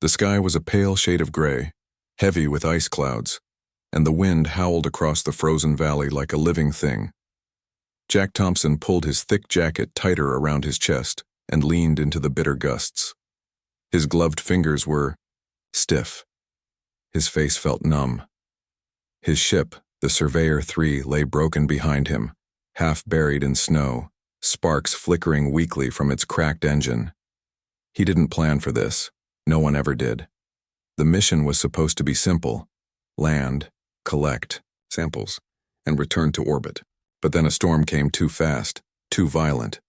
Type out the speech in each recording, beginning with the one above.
The sky was a pale shade of gray, heavy with ice clouds, and the wind howled across the frozen valley like a living thing. Jack Thompson pulled his thick jacket tighter around his chest and leaned into the bitter gusts. His gloved fingers were stiff. His face felt numb. His ship, the Surveyor 3, lay broken behind him, half buried in snow, sparks flickering weakly from its cracked engine. He didn't plan for this. No one ever did. The mission was supposed to be simple: land, collect samples, and return to orbit. But then a storm came too fast, too violent.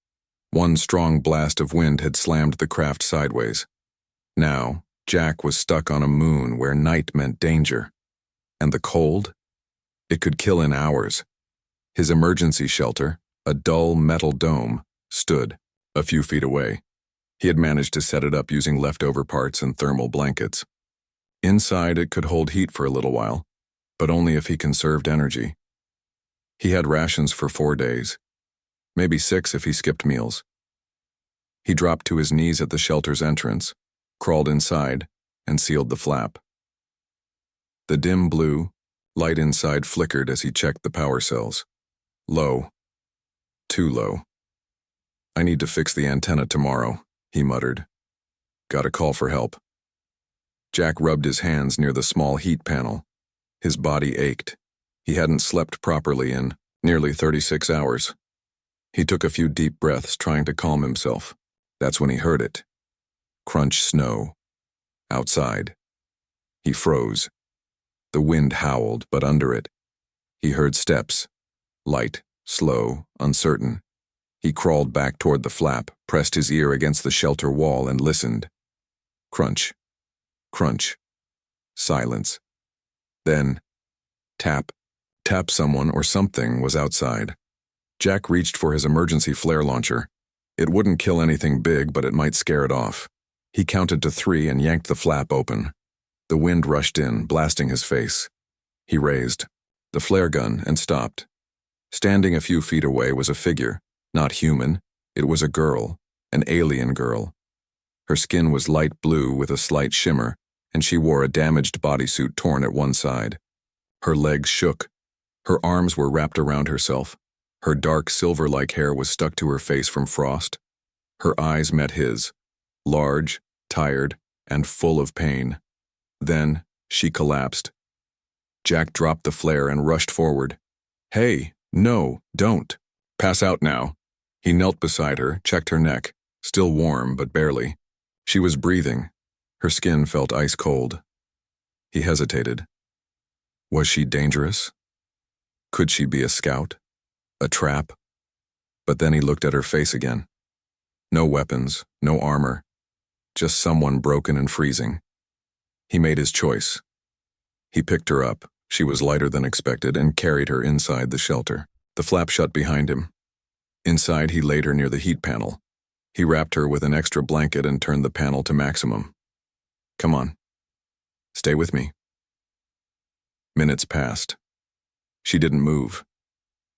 One strong blast of wind had slammed the craft sideways. Now, Jack was stuck on a moon where night meant danger. And the cold? It could kill in hours. His emergency shelter, a dull metal dome, stood a few feet away. He had managed to set it up using leftover parts and thermal blankets. Inside, it could hold heat for a little while, but only if he conserved energy. He had rations for 4 days, maybe 6 if he skipped meals. He dropped to his knees at the shelter's entrance, crawled inside, and sealed the flap. The dim blue light inside flickered as he checked the power cells. Low. Too low. "I need to fix the antenna tomorrow," he muttered. "Got a call for help." Jack rubbed his hands near the small heat panel. His body ached. He hadn't slept properly in nearly 36 hours. He took a few deep breaths, trying to calm himself. That's when he heard it. Crunch snow. Outside. He froze. The wind howled, but under it, he heard steps. Light, slow, uncertain. He crawled back toward the flap, pressed his ear against the shelter wall, and listened. Crunch. Crunch. Silence. Then, tap. Tap. Someone or something was outside. Jack reached for his emergency flare launcher. It wouldn't kill anything big, but it might scare it off. He counted to 3 and yanked the flap open. The wind rushed in, blasting his face. He raised the flare gun and stopped. Standing a few feet away was a figure, not human. It was a girl, an alien girl. Her skin was light blue with a slight shimmer, and she wore a damaged bodysuit torn at one side. Her legs shook. Her arms were wrapped around herself. Her dark silver-like hair was stuck to her face from frost. Her eyes met his, large, tired, and full of pain. Then she collapsed. Jack dropped the flare and rushed forward. "Hey, no, don't. Pass out now." He knelt beside her, checked her neck, still warm but barely. She was breathing. Her skin felt ice cold. He hesitated. Was she dangerous? Could she be a scout? A trap? But then he looked at her face again. No weapons, no armor. Just someone broken and freezing. He made his choice. He picked her up. She was lighter than expected and carried her inside the shelter. The flap shut behind him. Inside, he laid her near the heat panel. He wrapped her with an extra blanket and turned the panel to maximum. "Come on. Stay with me." Minutes passed. She didn't move.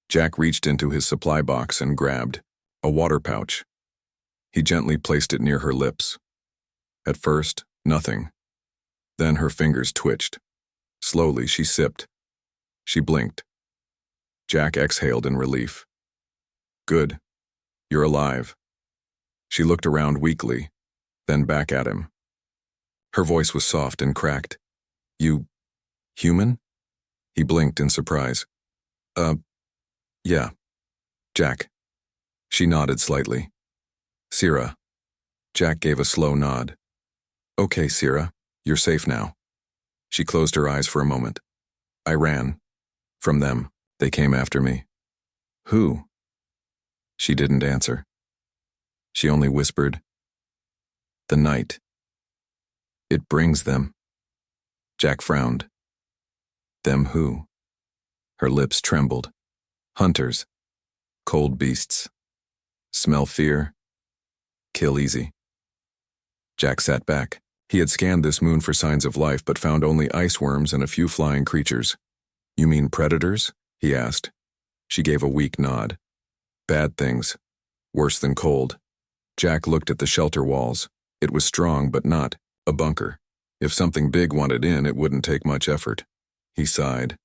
Jack reached into his supply box and grabbed a water pouch. He gently placed it near her lips. At first, nothing. Then her fingers twitched. Slowly, she sipped. She blinked. Jack exhaled in relief. "Good. You're alive." She looked around weakly, then back at him. Her voice was soft and cracked. "You... human?" He blinked in surprise. Yeah. Jack." She nodded slightly. "Sira." Jack gave a slow nod. "Okay, Sira, you're safe now." She closed her eyes for a moment. "I ran. From them. They came after me." "Who?" She didn't answer. She only whispered, "The night. It brings them." Jack frowned. "Them who?" Her lips trembled. "Hunters. Cold beasts. Smell fear. Kill easy." Jack sat back. He had scanned this moon for signs of life but found only ice worms and a few flying creatures. "You mean predators?" he asked. She gave a weak nod. "Bad things. Worse than cold." Jack looked at the shelter walls. It was strong but not a bunker. If something big wanted in, it wouldn't take much effort. He sighed.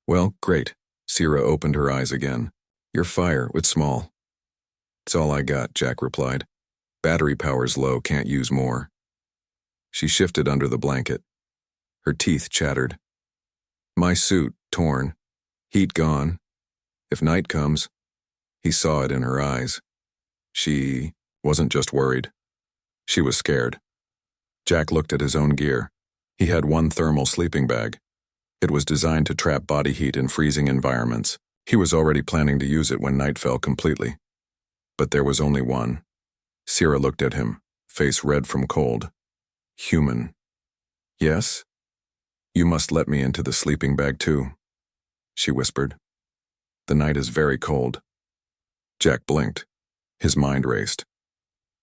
Well, great. Sierra opened her eyes again. Your fire, it's small. It's all I got, Jack replied. Battery power's low, can't use more. She shifted under the blanket. Her teeth chattered. My suit, torn. Heat gone. If night comes. He saw it in her eyes. She wasn't just worried. She was scared. Jack looked at his own gear. He had one thermal sleeping bag. It was designed to trap body heat in freezing environments. He was already planning to use it when night fell completely. But there was only one. Sierra looked at him, face red from cold. Human. Yes? You must let me into the sleeping bag too, she whispered. The night is very cold. Jack blinked. His mind raced.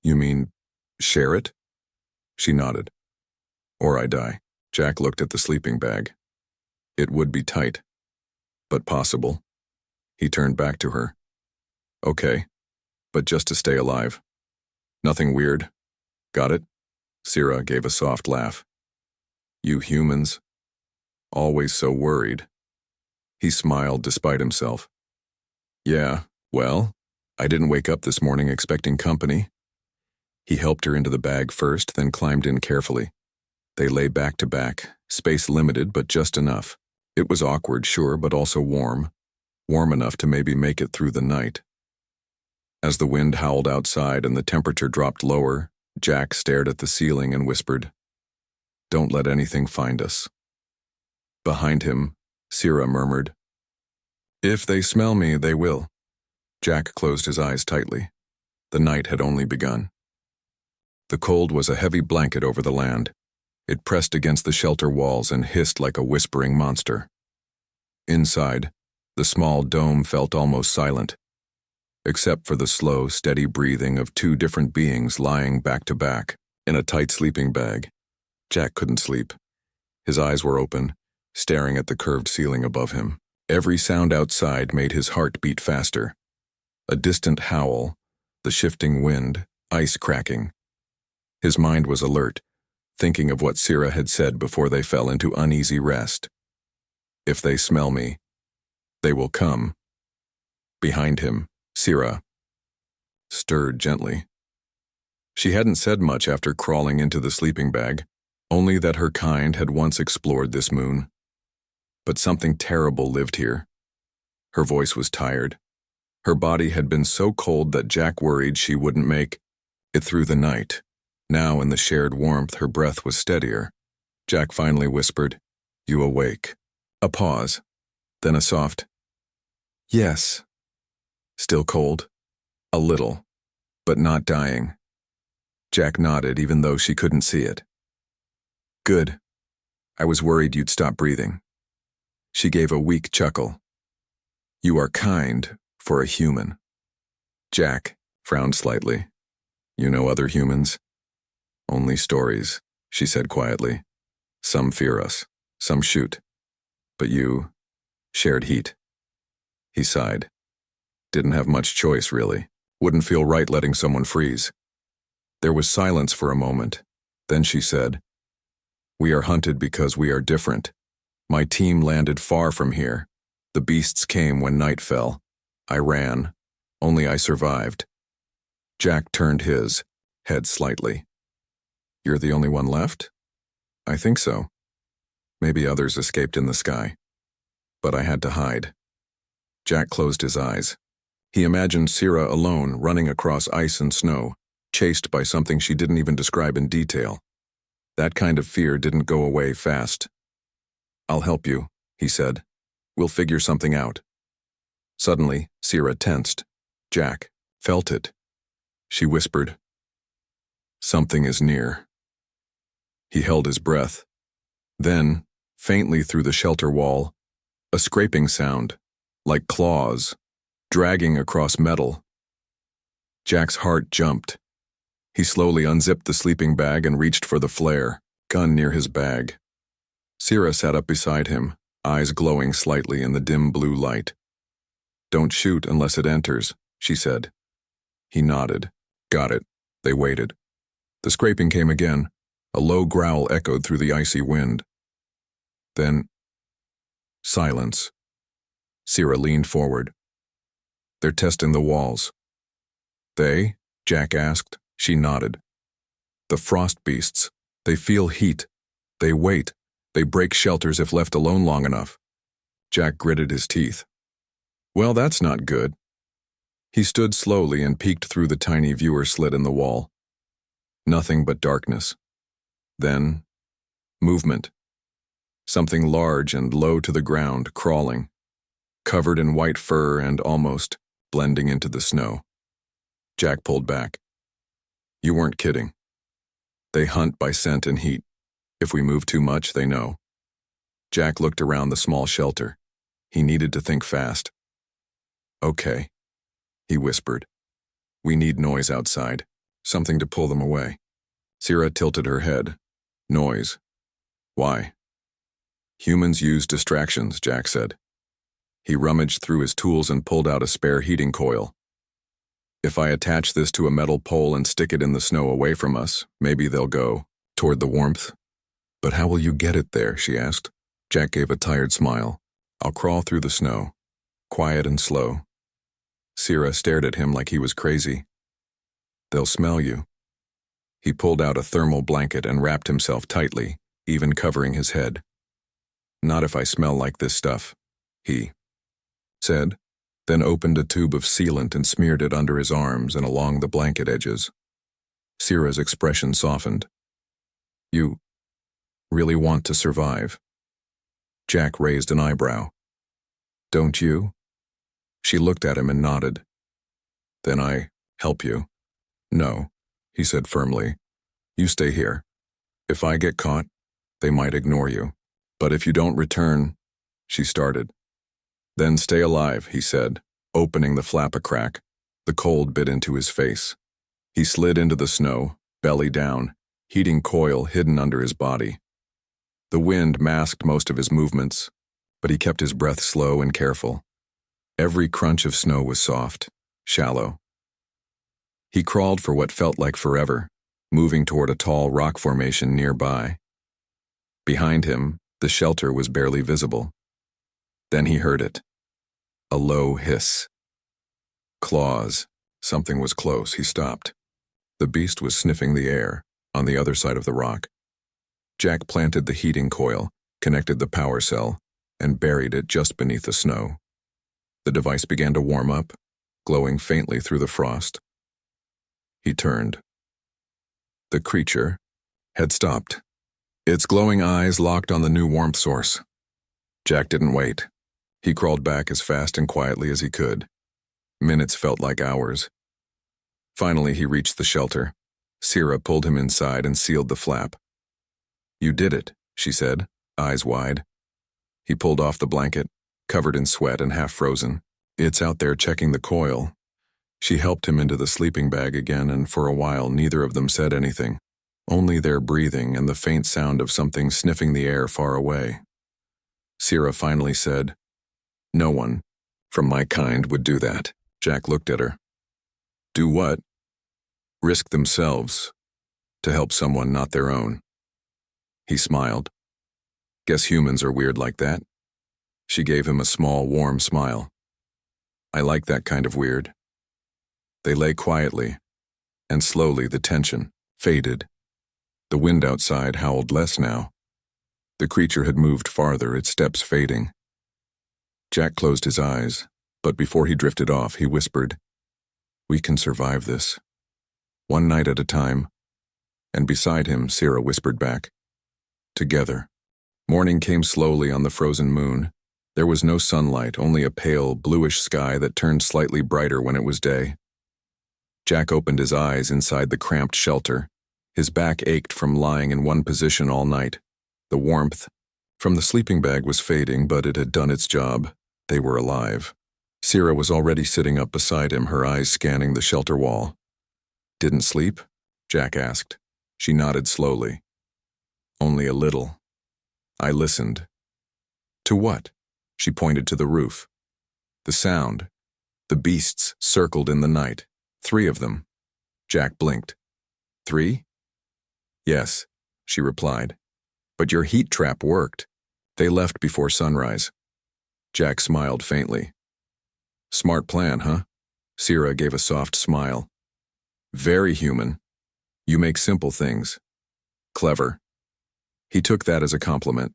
You mean, share it? She nodded. Or I die. Jack looked at the sleeping bag. It would be tight, but possible. He turned back to her. Okay, but just to stay alive. Nothing weird. Got it? Sierra gave a soft laugh. You humans. Always so worried. He smiled despite himself. Yeah, well, I didn't wake up this morning expecting company. He helped her into the bag first, then climbed in carefully. They lay back to back, space limited but just enough. It was awkward, sure, but also warm. Warm enough to maybe make it through the night. As the wind howled outside and the temperature dropped lower, Jack stared at the ceiling and whispered, Don't let anything find us. Behind him, Sierra murmured, If they smell me, they will. Jack closed his eyes tightly. The night had only begun. The cold was a heavy blanket over the land. It pressed against the shelter walls and hissed like a whispering monster. Inside, the small dome felt almost silent, except for the slow, steady breathing of two different beings lying back to back in a tight sleeping bag. Jack couldn't sleep. His eyes were open, staring at the curved ceiling above him. Every sound outside made his heart beat faster. A distant howl, the shifting wind, ice cracking. His mind was alert, thinking of what Sierra had said before they fell into uneasy rest. If they smell me, they will come. Behind him, Sierra stirred gently. She hadn't said much after crawling into the sleeping bag, only that her kind had once explored this moon. But something terrible lived here. Her voice was tired. Her body had been so cold that Jack worried she wouldn't make it through the night. Now, in the shared warmth, her breath was steadier. Jack finally whispered, You awake. A pause, then a soft, Yes. Still cold? A little, but not dying. Jack nodded even though she couldn't see it. Good. I was worried you'd stop breathing. She gave a weak chuckle. You are kind for a human. Jack frowned slightly. You know other humans? Only stories, she said quietly. Some fear us, some shoot. But you shared heat. He sighed. Didn't have much choice, really. Wouldn't feel right letting someone freeze. There was silence for a moment. Then she said, We are hunted because we are different. My team landed far from here. The beasts came when night fell. I ran. Only I survived. Jack turned his head slightly. You're the only one left? I think so. Maybe others escaped in the sky. But I had to hide. Jack closed his eyes. He imagined Sierra alone, running across ice and snow, chased by something she didn't even describe in detail. That kind of fear didn't go away fast. I'll help you, he said. We'll figure something out. Suddenly, Sierra tensed. Jack felt it. She whispered, Something is near. He held his breath. Then, faintly through the shelter wall, a scraping sound, like claws, dragging across metal. Jack's heart jumped. He slowly unzipped the sleeping bag and reached for the flare, gun near his bag. Sierra sat up beside him, eyes glowing slightly in the dim blue light. Don't shoot unless it enters, she said. He nodded. Got it. They waited. The scraping came again, A low growl echoed through the icy wind. Then, silence. Sierra leaned forward. They're testing the walls. They? Jack asked. She nodded. The frost beasts. They feel heat. They wait. They break shelters if left alone long enough. Jack gritted his teeth. Well, that's not good. He stood slowly and peeked through the tiny viewer slit in the wall. Nothing but darkness. Then, movement. Something large and low to the ground, crawling, covered in white fur and almost blending into the snow. Jack pulled back. You weren't kidding. They hunt by scent and heat. If we move too much, they know. Jack looked around the small shelter. He needed to think fast. Okay, he whispered. We need noise outside, something to pull them away. Sierra tilted her head. Noise. Why? Humans use distractions, Jack said. He rummaged through his tools and pulled out a spare heating coil. If I attach this to a metal pole and stick it in the snow away from us, maybe they'll go toward the warmth. But how will you get it there, she asked. Jack gave a tired smile. I'll crawl through the snow, quiet and slow. Sierra stared at him like he was crazy. They'll smell you. He pulled out a thermal blanket and wrapped himself tightly, even covering his head. Not if I smell like this stuff, he said, then opened a tube of sealant and smeared it under his arms and along the blanket edges. Sierra's expression softened. You really want to survive? Jack raised an eyebrow. Don't you? She looked at him and nodded. Then I help you. No, he said firmly. You stay here. If I get caught, they might ignore you. But if you don't return, she started. Then stay alive, he said, opening the flap a crack. The cold bit into his face. He slid into the snow, belly down, heating coil hidden under his body. The wind masked most of his movements, but he kept his breath slow and careful. Every crunch of snow was soft, shallow. He crawled for what felt like forever, moving toward a tall rock formation nearby. Behind him, the shelter was barely visible. Then he heard it. A low hiss. Claws. Something was close. He stopped. The beast was sniffing the air, on the other side of the rock. Jack planted the heating coil, connected the power cell, and buried it just beneath the snow. The device began to warm up, glowing faintly through the frost. He turned. The creature had stopped, its glowing eyes locked on the new warmth source. Jack didn't wait. He crawled back as fast and quietly as he could. Minutes felt like hours. Finally, he reached the shelter. Sierra pulled him inside and sealed the flap. You did it, she said, eyes wide. He pulled off the blanket, covered in sweat and half frozen. It's out there checking the coil. She helped him into the sleeping bag again, and for a while neither of them said anything. Only their breathing and the faint sound of something sniffing the air far away. Sierra finally said, No one from my kind would do that. Jack looked at her. Do what? Risk themselves to help someone not their own. He smiled. Guess humans are weird like that. She gave him a small, warm smile. I like that kind of weird. They lay quietly, and slowly the tension faded. The wind outside howled less now. The creature had moved farther, its steps fading. Jack closed his eyes, but before he drifted off, he whispered, We can survive this. One night at a time. And beside him, Sierra whispered back, Together. Morning came slowly on the frozen moon. There was no sunlight, only a pale, bluish sky that turned slightly brighter when it was day. Jack opened his eyes inside the cramped shelter. His back ached from lying in one position all night. The warmth from the sleeping bag was fading, but it had done its job. They were alive. Sierra was already sitting up beside him, her eyes scanning the shelter wall. Didn't sleep? Jack asked. She nodded slowly. Only a little. I listened. To what? She pointed to the roof. The sound. The beasts circled in the night. 3 of them. Jack blinked. 3? Yes. she replied. But your heat trap worked. They left before sunrise. Jack smiled faintly. Smart plan, huh? Sierra gave a soft smile. Very human. You make simple things. Clever. He took that as a compliment.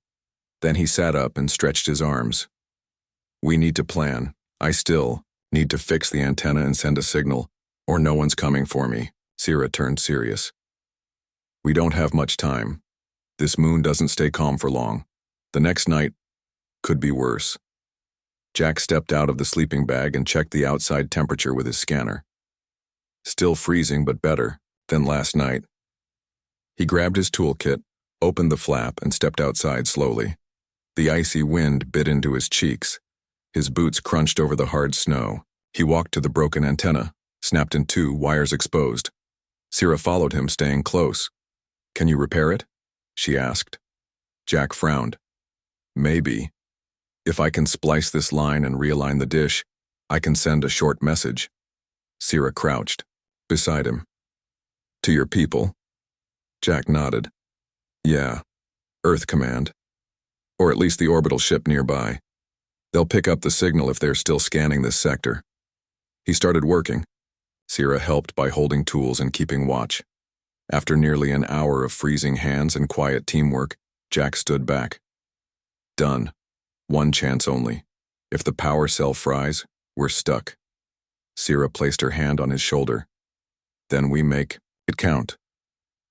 Then he sat up and stretched his arms. We need to plan. I still need to fix the antenna and send a signal, or no one's coming for me. Sierra turned serious. We don't have much time. This moon doesn't stay calm for long. The next night could be worse. Jack stepped out of the sleeping bag and checked the outside temperature with his scanner. Still freezing, but better than last night. He grabbed his toolkit, opened the flap, and stepped outside slowly. The icy wind bit into his cheeks. His boots crunched over the hard snow. He walked to the broken antenna, snapped in two, wires exposed. Sierra followed him, staying close. Can you repair it? She asked. Jack frowned. Maybe. If I can splice this line and realign the dish, I can send a short message. Sierra crouched beside him. To your people? Jack nodded. Yeah. Earth Command. Or at least the orbital ship nearby. They'll pick up the signal if they're still scanning this sector. He started working. Sierra helped by holding tools and keeping watch. After nearly an hour of freezing hands and quiet teamwork, Jack stood back. Done. One chance only. If the power cell fries, we're stuck. Sierra placed her hand on his shoulder. Then we make it count.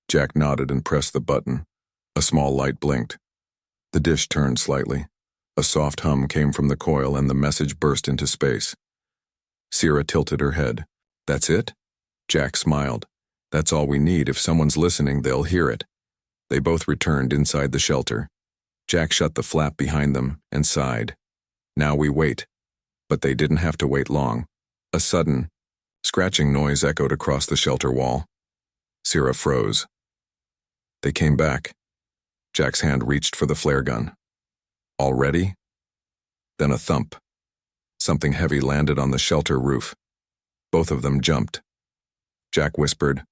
Jack nodded and pressed the button. A small light blinked. The dish turned slightly. A soft hum came from the coil and the message burst into space. Sierra tilted her head. That's it? Jack smiled. That's all we need. If someone's listening, they'll hear it. They both returned inside the shelter. Jack shut the flap behind them and sighed. Now we wait. But they didn't have to wait long. A sudden, scratching noise echoed across the shelter wall. Sierra froze. They came back. Jack's hand reached for the flare gun. Already? Then a thump. Something heavy landed on the shelter roof. Both of them jumped. Jack whispered,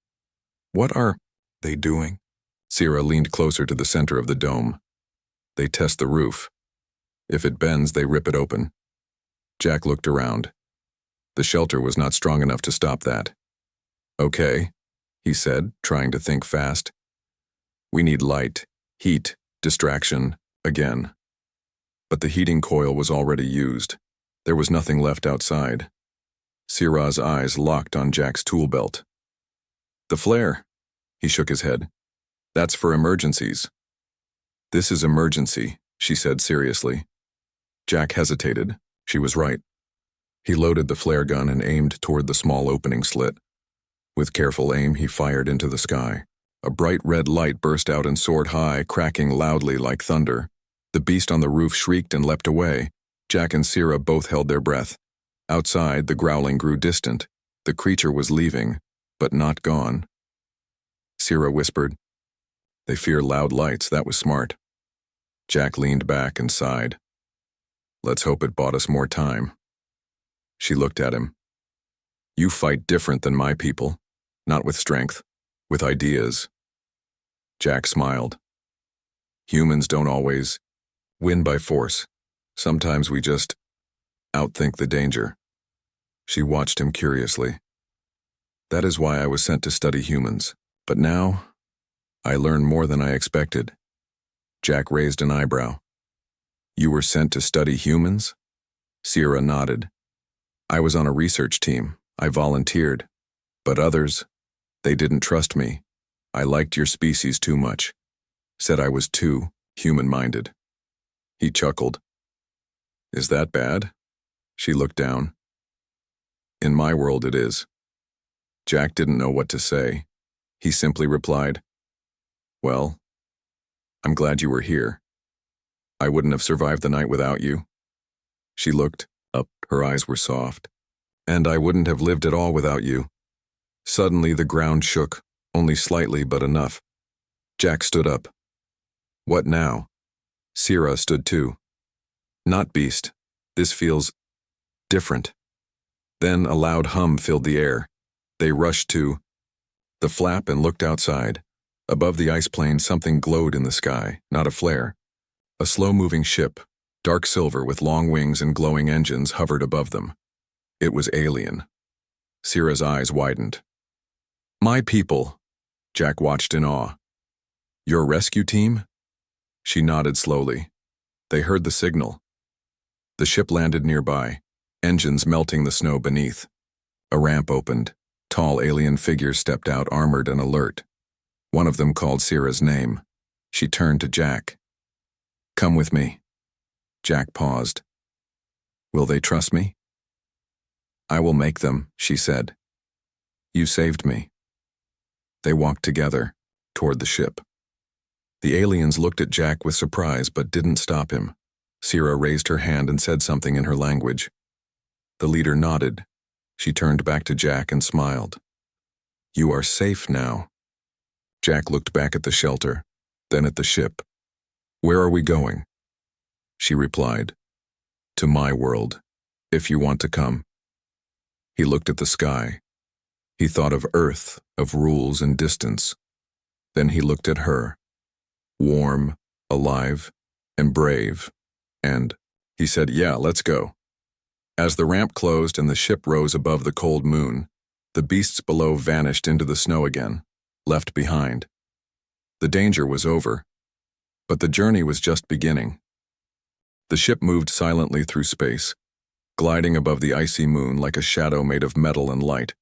What are they doing? Sierra leaned closer to the center of the dome. They test the roof. If it bends, they rip it open. Jack looked around. The shelter was not strong enough to stop that. Okay, he said, trying to think fast. We need light, heat, distraction, again. But the heating coil was already used. There was nothing left outside. Sierra's eyes locked on Jack's tool belt. The flare, he shook his head. That's for emergencies. This is emergency, she said seriously. Jack hesitated. She was right. He loaded the flare gun and aimed toward the small opening slit. With careful aim, he fired into the sky. A bright red light burst out and soared high, cracking loudly like thunder. The beast on the roof shrieked and leapt away. Jack and Sierra both held their breath. Outside, the growling grew distant. The creature was leaving, but not gone. Sierra whispered, They fear loud lights, that was smart. Jack leaned back and sighed. Let's hope it bought us more time. She looked at him. You fight different than my people, not with strength, with ideas. Jack smiled. Humans don't always win by force. Sometimes we just outthink the danger. She watched him curiously. That is why I was sent to study humans. But now, I learn more than I expected. Jack raised an eyebrow. You were sent to study humans? Sierra nodded. I was on a research team. I volunteered. But others, they didn't trust me. I liked your species too much. Said I was too human-minded. He chuckled. Is that bad? She looked down. In my world it is. Jack didn't know what to say. He simply replied, Well, I'm glad you were here. I wouldn't have survived the night without you. She looked up, her eyes were soft. And I wouldn't have lived at all without you. Suddenly the ground shook, only slightly but enough. Jack stood up. What now? Sierra stood too. Not beast. This feels different. Then a loud hum filled the air. They rushed to the flap and looked outside. Above the ice plane, something glowed in the sky, not a flare. A slow-moving ship, dark silver with long wings and glowing engines, hovered above them. It was alien. Sierra's eyes widened. "My people," Jack watched in awe. "Your rescue team?" She nodded slowly. They heard the signal. The ship landed nearby, engines melting the snow beneath. A ramp opened. Tall alien figures stepped out, armored and alert. One of them called Sierra's name. She turned to Jack. "Come with me." Jack paused. "Will they trust me?" "I will make them," she said. "You saved me." They walked together, toward the ship. The aliens looked at Jack with surprise but didn't stop him. Sierra raised her hand and said something in her language. The leader nodded. She turned back to Jack and smiled. "You are safe now." Jack looked back at the shelter, then at the ship. "Where are we going?" She replied, "To my world, if you want to come." He looked at the sky. He thought of Earth, of rules and distance. Then he looked at her, warm, alive, and brave, and he said, "Yeah, let's go." As the ramp closed and the ship rose above the cold moon, the beasts below vanished into the snow again, left behind. The danger was over, but the journey was just beginning. The ship moved silently through space, gliding above the icy moon like a shadow made of metal and light.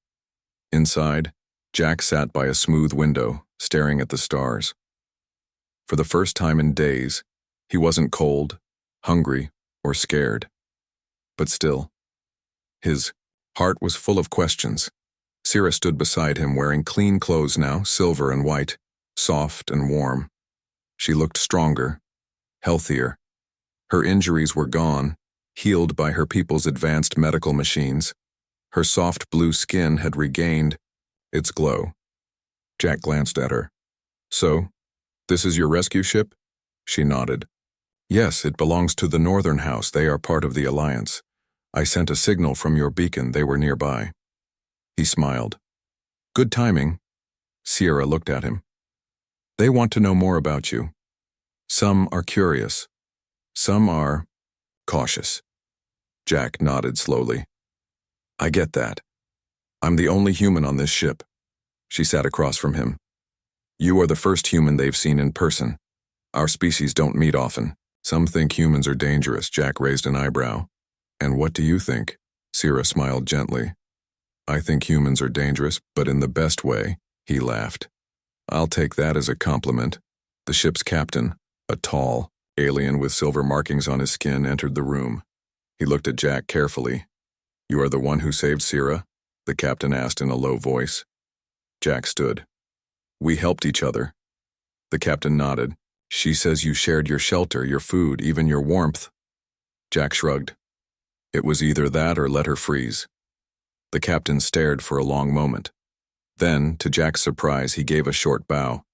Inside, Jack sat by a smooth window, staring at the stars. For the first time in days, he wasn't cold, hungry, or scared. But still, his heart was full of questions. Sierra stood beside him, wearing clean clothes now, silver and white, soft and warm. She looked stronger, healthier. Her injuries were gone, healed by her people's advanced medical machines. Her soft blue skin had regained its glow. Jack glanced at her. "So, this is your rescue ship?" She nodded. "Yes, it belongs to the Northern House. They are part of the Alliance. I sent a signal from your beacon. They were nearby." He smiled. "Good timing." Sierra looked at him. "They want to know more about you. Some are curious. Some are cautious." Jack nodded slowly. "I get that. I'm the only human on this ship." She sat across from him. "You are the first human they've seen in person. Our species don't meet often. Some think humans are dangerous." Jack raised an eyebrow. "And what do you think?" Sierra smiled gently. "I think humans are dangerous, but in the best way," he laughed. "I'll take that as a compliment." The ship's captain, a tall alien with silver markings on his skin, entered the room. He looked at Jack carefully. "You are the one who saved Sierra?" the captain asked in a low voice. Jack stood. "We helped each other." The captain nodded. "She says you shared your shelter, your food, even your warmth." Jack shrugged. It was either that or let her freeze. The captain stared for a long moment. Then, to Jack's surprise, he gave a short bow.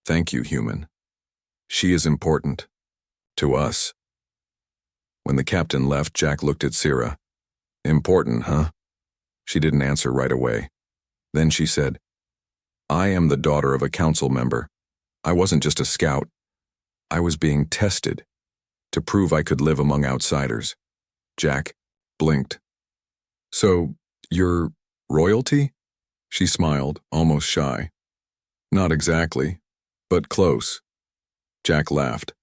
"Thank you, human. She is important. To us." When the captain left, Jack looked at Sierra. "Important, huh?" She didn't answer right away. Then she said, "I am the daughter of a council member. I wasn't just a scout. I was being tested to prove I could live among outsiders." Jack blinked. "So, you're royalty?" She smiled, almost shy. "Not exactly, but close." Jack laughed.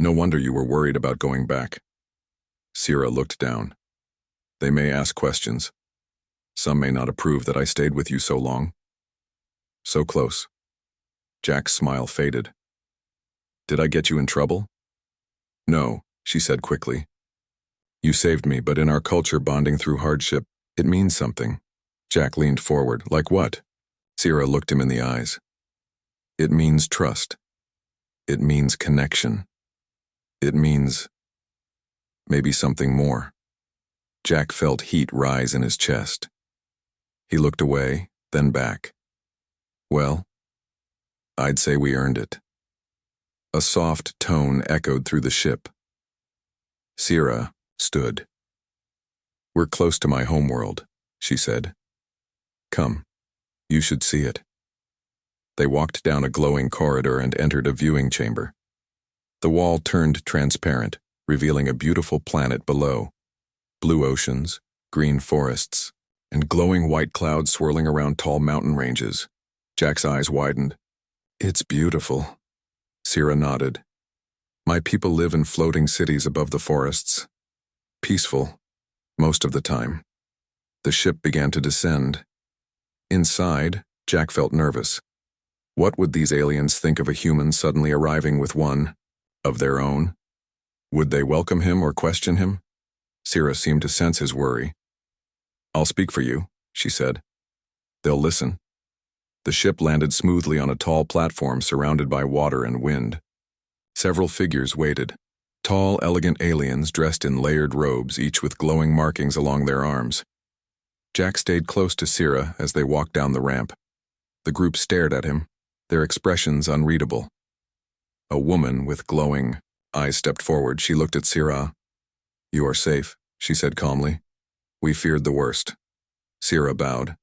"No wonder you were worried about going back." Sierra looked down. "They may ask questions. Some may not approve that I stayed with you so long." "So close." Jack's smile faded. "Did I get you in trouble?" "No," she said quickly. "You saved me, but in our culture, bonding through hardship, it means something." Jack leaned forward. "Like what?" Sierra looked him in the eyes. "It means trust. It means connection. It means maybe something more." Jack felt heat rise in his chest. He looked away, then back. "Well, I'd say we earned it." A soft tone echoed through the ship. Sierra stood. "We're close to my homeworld," she said. "Come, you should see it." They walked down a glowing corridor and entered a viewing chamber. The wall turned transparent, revealing a beautiful planet below. Blue oceans, green forests, and glowing white clouds swirling around tall mountain ranges. Jack's eyes widened. "It's beautiful." Sierra nodded. "My people live in floating cities above the forests. Peaceful, most of the time." The ship began to descend. Inside, Jack felt nervous. What would these aliens think of a human suddenly arriving with one of their own? Would they welcome him or question him? Sierra seemed to sense his worry. "I'll speak for you," she said. "They'll listen." The ship landed smoothly on a tall platform surrounded by water and wind. Several figures waited. Tall, elegant aliens dressed in layered robes, each with glowing markings along their arms. Jack stayed close to Sierra as they walked down the ramp. The group stared at him, their expressions unreadable. A woman with glowing eyes stepped forward. She looked at Sierra. "You are safe," she said calmly. "We feared the worst." Sierra bowed.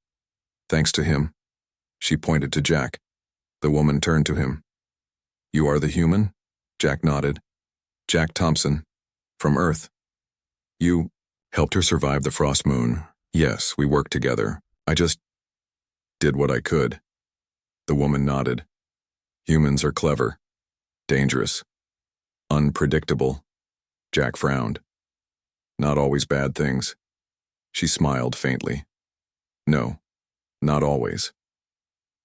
"Thanks to him." She pointed to Jack. The woman turned to him. "You are the human?" Jack nodded. "Jack Thompson, from Earth." "You helped her survive the frost moon." "Yes, we worked together. I just did what I could." The woman nodded. "Humans are clever, dangerous, unpredictable." Jack frowned. "Not always bad things." She smiled faintly. "No, not always."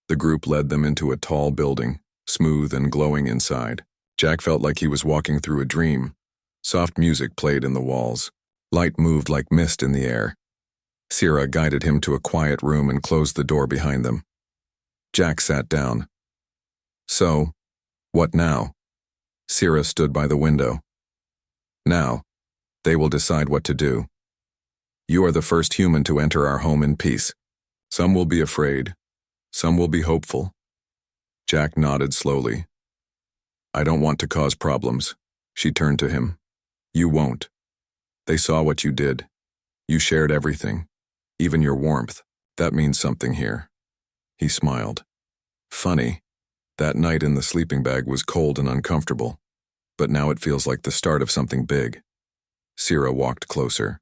The group led them into a tall building, smooth and glowing inside. Jack felt like he was walking through a dream. Soft music played in the walls. Light moved like mist in the air. Sierra guided him to a quiet room and closed the door behind them. Jack sat down. "So, what now?" Sierra stood by the window. "Now, they will decide what to do. You are the first human to enter our home in peace. Some will be afraid. Some will be hopeful." Jack nodded slowly. "I don't want to cause problems." She turned to him. "You won't. They saw what you did. You shared everything, even your warmth. That means something here." He smiled. "Funny, that night in the sleeping bag was cold and uncomfortable, but now it feels like the start of something big." Sierra walked closer.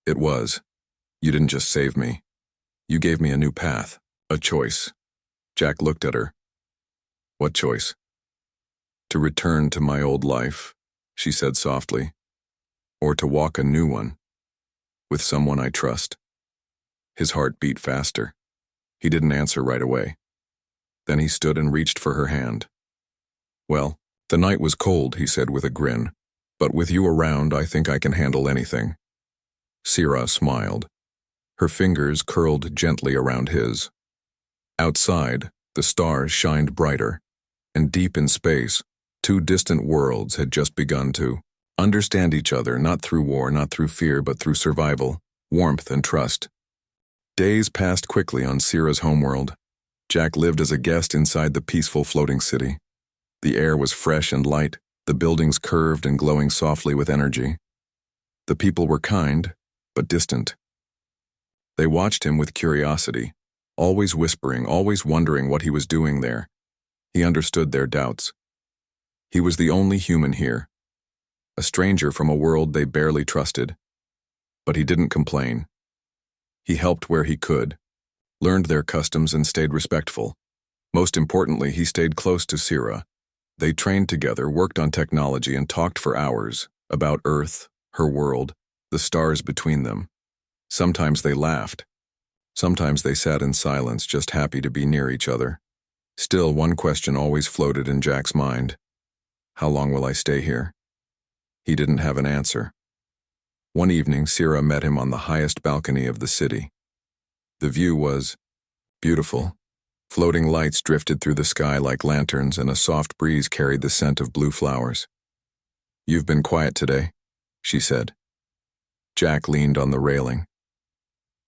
"It was. You didn't just save me. You gave me a new path, a choice." Jack looked at her. "What choice?" "To return to my old life," she said softly, "or to walk a new one, with someone I trust." His heart beat faster. He didn't answer right away. Then he stood and reached for her hand. "Well, the night was cold," he said with a grin, "but with you around, I think I can handle anything." Sierra smiled. Her fingers curled gently around his. Outside, the stars shined brighter, and deep in space, two distant worlds had just begun to understand each other, not through war, not through fear, but through survival, warmth, and trust. Days passed quickly on Sierra's homeworld. Jack lived as a guest inside the peaceful floating city. The air was fresh and light, the buildings curved and glowing softly with energy. The people were kind, but distant. They watched him with curiosity, always whispering, always wondering what he was doing there. He understood their doubts. He was the only human here, a stranger from a world they barely trusted. But he didn't complain. He helped where he could, learned their customs and stayed respectful. Most importantly, he stayed close to Sierra. They trained together, worked on technology, and talked for hours about Earth, her world, the stars between them. Sometimes they laughed. Sometimes they sat in silence, just happy to be near each other. Still, one question always floated in Jack's mind. How long will I stay here? He didn't have an answer. One evening, Sierra met him on the highest balcony of the city. The view was beautiful. Floating lights drifted through the sky like lanterns, and a soft breeze carried the scent of blue flowers. "You've been quiet today," she said. Jack leaned on the railing.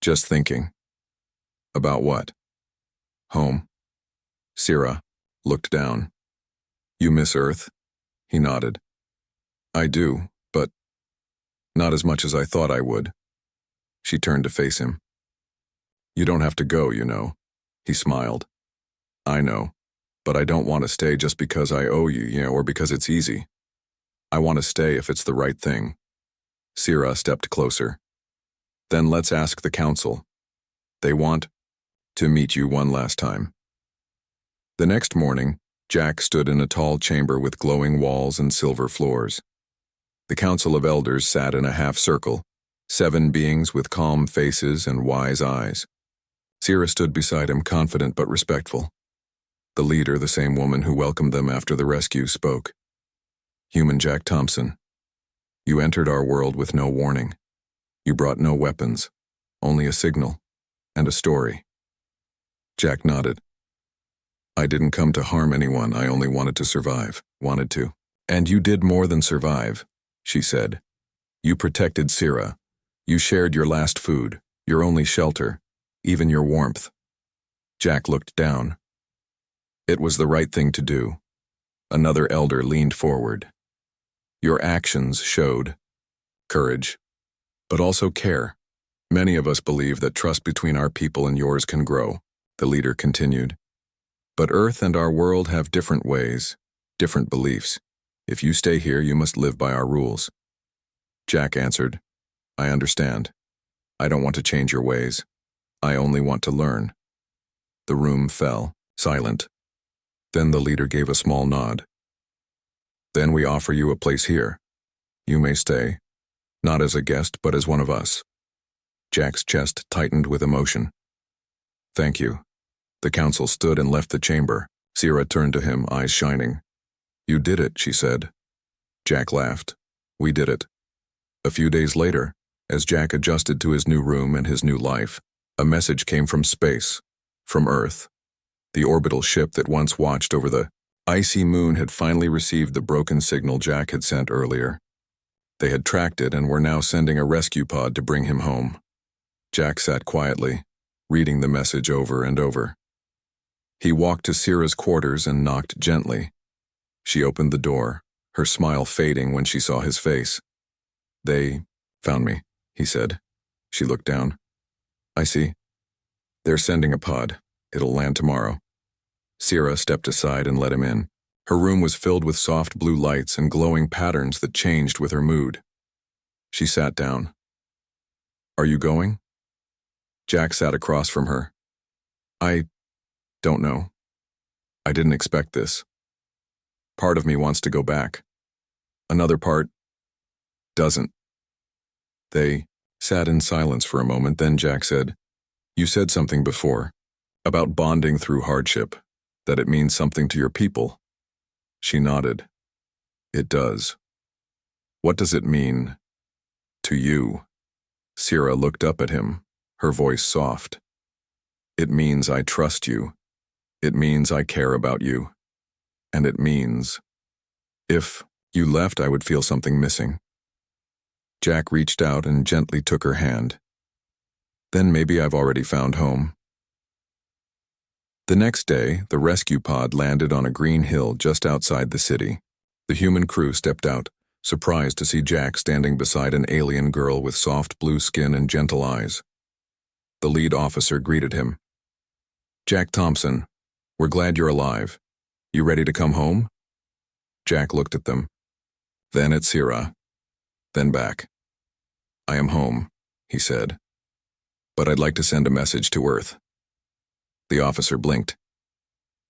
"Just thinking." "About what?" "Home." Sierra looked down. "You miss Earth?" He nodded. "I do, but not as much as I thought I would." She turned to face him. "You don't have to go, you know." He smiled. "I know. But I don't want to stay just because I owe you, or because it's easy. I want to stay if it's the right thing. Sira stepped closer. Then let's ask the council. They want to meet you one last time. The next morning, Jack stood in a tall chamber with glowing walls and silver floors. The council of elders sat in a half-circle, 7 beings with calm faces and wise eyes. Sira stood beside him, confident but respectful. The leader, the same woman who welcomed them after the rescue, spoke. Human Jack Thompson, you entered our world with no warning. You brought no weapons, only a signal and a story. Jack nodded. I didn't come to harm anyone, I only wanted to survive, wanted to. And you did more than survive, she said. You protected Sira. You shared your last food, your only shelter, even your warmth. Jack looked down. It was the right thing to do. Another elder leaned forward. Your actions showed courage, but also care. Many of us believe that trust between our people and yours can grow, the leader continued. But Earth and our world have different ways, different beliefs. If you stay here, you must live by our rules. Jack answered, I understand. I don't want to change your ways. I only want to learn. The room fell, silent. Then the leader gave a small nod. Then we offer you a place here. You may stay, not as a guest, but as one of us. Jack's chest tightened with emotion. Thank you. The council stood and left the chamber. Sira turned to him, eyes shining. You did it, she said. Jack laughed. We did it. A few days later, as Jack adjusted to his new room and his new life, a message came from space, from Earth. The orbital ship that once watched over the icy moon had finally received the broken signal Jack had sent earlier. They had tracked it and were now sending a rescue pod to bring him home. Jack sat quietly, reading the message over and over. He walked to Sira's quarters and knocked gently. She opened the door, her smile fading when she saw his face. They found me, he said. She looked down. I see. They're sending a pod. It'll land tomorrow. Sira stepped aside and let him in. Her room was filled with soft blue lights and glowing patterns that changed with her mood. She sat down. Are you going? Jack sat across from her. I don't know. I didn't expect this. Part of me wants to go back. Another part doesn't. They sat in silence for a moment, then Jack said, You said something before, about bonding through hardship, that it means something to your people. She nodded. It does. What does it mean to you? Sira looked up at him, her voice soft. It means I trust you. It means I care about you. And it means, if you left, I would feel something missing. Jack reached out and gently took her hand. Then maybe I've already found home. The next day, the rescue pod landed on a green hill just outside the city. The human crew stepped out, surprised to see Jack standing beside an alien girl with soft blue skin and gentle eyes. The lead officer greeted him. Jack Thompson, we're glad you're alive. You ready to come home? Jack looked at them, then at Sira, then back. I am home, he said, but I'd like to send a message to Earth. The officer blinked.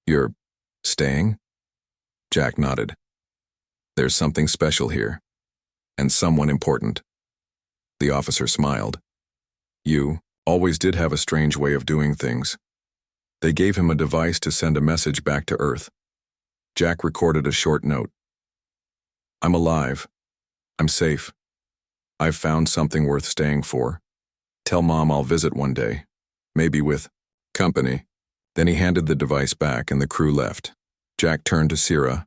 You're staying? Jack nodded. There's something special here, and someone important. The officer smiled. You always did have a strange way of doing things. They gave him a device to send a message back to Earth. Jack recorded a short note. I'm alive. I'm safe. I've found something worth staying for. Tell Mom I'll visit one day, maybe with company. Then he handed the device back and the crew left. Jack turned to Sira.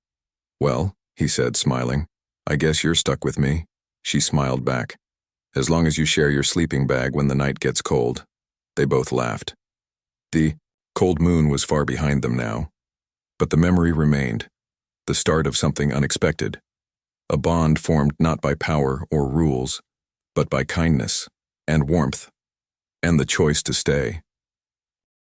Well, he said, smiling, I guess you're stuck with me. She smiled back. As long as you share your sleeping bag when the night gets cold. They both laughed. The cold moon was far behind them now. But the memory remained, the start of something unexpected. A bond formed not by power or rules, but by kindness and warmth, and the choice to stay.